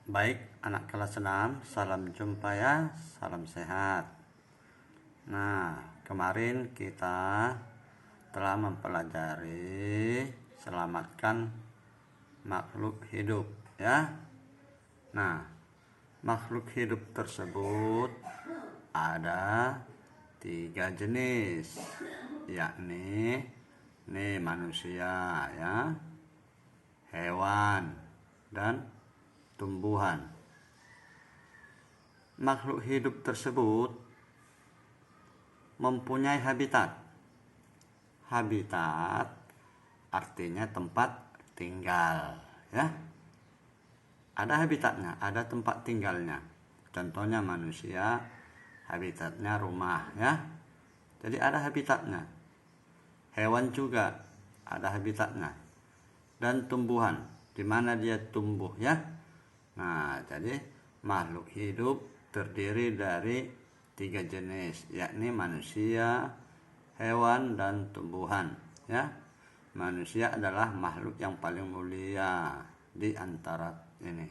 Baik, anak kelas 6, salam jumpa ya, salam sehat. Nah, kemarin kita telah mempelajari selamatkan makhluk hidup ya. Nah, makhluk hidup tersebut ada 3 jenis, yakni manusia ya, hewan, dan tumbuhan. Makhluk hidup tersebut mempunyai habitat. Habitat artinya tempat tinggal ya. Ada habitatnya, ada tempat tinggalnya. Contohnya manusia, habitatnya rumah ya. Jadi ada habitatnya. Hewan juga ada habitatnya. Dan tumbuhan, di mana dia tumbuh ya. Nah, jadi makhluk hidup terdiri dari 3 jenis, yakni manusia, hewan, dan tumbuhan ya. Manusia adalah makhluk yang paling mulia di antara ini.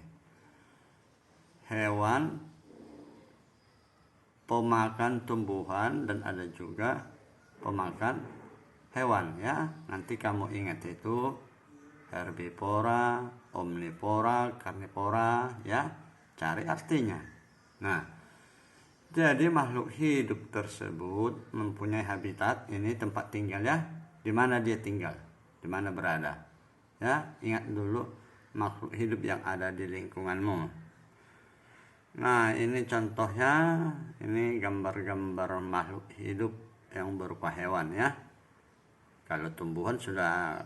Hewan pemakan tumbuhan, dan ada juga pemakan hewan ya. Nanti kamu ingat itu herbivora, omnivora, karnivora ya. Cari artinya. Nah, jadi makhluk hidup tersebut mempunyai habitat, ini tempat tinggal ya. Di mana dia tinggal, di mana berada ya. Ingat dulu makhluk hidup yang ada di lingkunganmu. Nah, ini contohnya, ini gambar-gambar makhluk hidup yang berupa hewan ya. Kalau tumbuhan sudah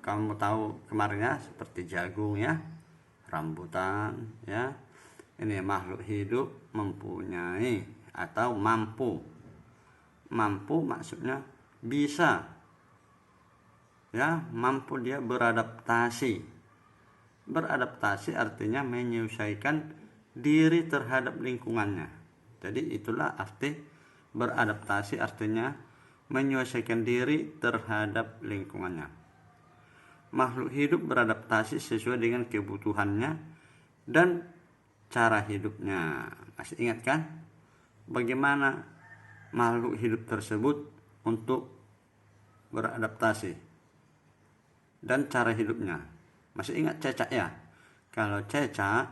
kamu tahu kemarin ya, seperti jagung ya, rambutan ya. Ini makhluk hidup mempunyai atau mampu. Mampu maksudnya bisa ya, mampu dia beradaptasi. Beradaptasi artinya menyesuaikan diri terhadap lingkungannya. Jadi itulah arti beradaptasi, artinya menyesuaikan diri terhadap lingkungannya. Makhluk hidup beradaptasi sesuai dengan kebutuhannya dan cara hidupnya. Masih ingat kan bagaimana makhluk hidup tersebut untuk beradaptasi dan cara hidupnya? Masih ingat cecak ya? Kalau cecak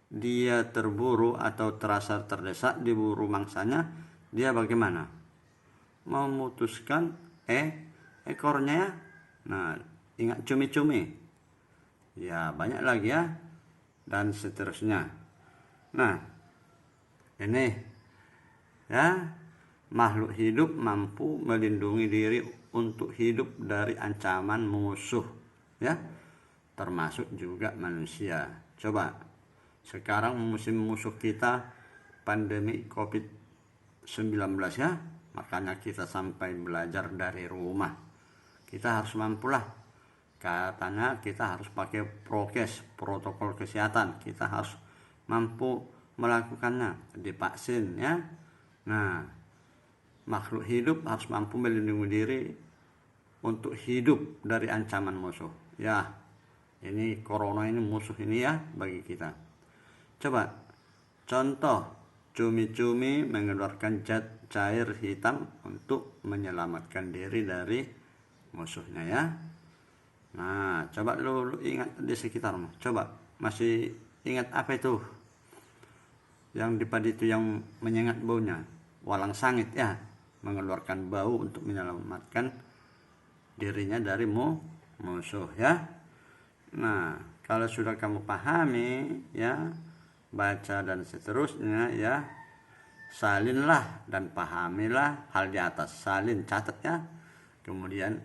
dia terburu atau terasa terdesak diburu mangsanya, dia bagaimana? Memutuskan ekornya ya. Nah, ingat cumi-cumi ya, banyak lagi ya, dan seterusnya. Nah, ini ya, makhluk hidup mampu melindungi diri untuk hidup dari ancaman musuh ya, termasuk juga manusia. Coba sekarang musim musuh kita pandemi COVID-19 ya, makanya kita sampai belajar dari rumah. Kita harus mampulah, katanya kita harus pakai prokes, protokol kesehatan. Kita harus mampu melakukannya, divaksin ya. Nah, makhluk hidup harus mampu melindungi diri untuk hidup dari ancaman musuh ya. Ini corona ini musuh ini ya bagi kita. Coba contoh, cumi-cumi mengeluarkan zat cair hitam untuk menyelamatkan diri dari musuhnya ya. Nah, coba lu ingat di sekitarmu. Coba masih ingat apa itu? Yang di padi itu yang menyengat baunya, walang sangit ya, mengeluarkan bau untuk menyelamatkan dirinya dari musuh ya. Nah, kalau sudah kamu pahami ya, baca dan seterusnya ya, salinlah dan pahamilah hal di atas. Salin, catat ya, kemudian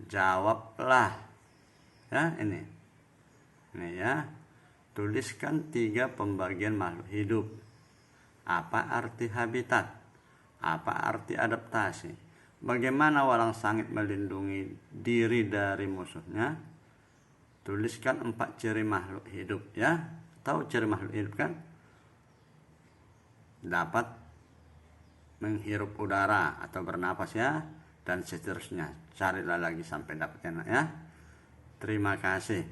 jawablah ya. Ini ya, tuliskan 3 pembagian makhluk hidup. Apa arti habitat? Apa arti adaptasi? Bagaimana walang sangit melindungi diri dari musuhnya? Tuliskan 4 ciri makhluk hidup ya. Tahu ciri makhluk hidup kan? Dapat menghirup udara atau bernapas ya, dan seterusnya. Carilah lagi sampai dapatnya ya. Terima kasih.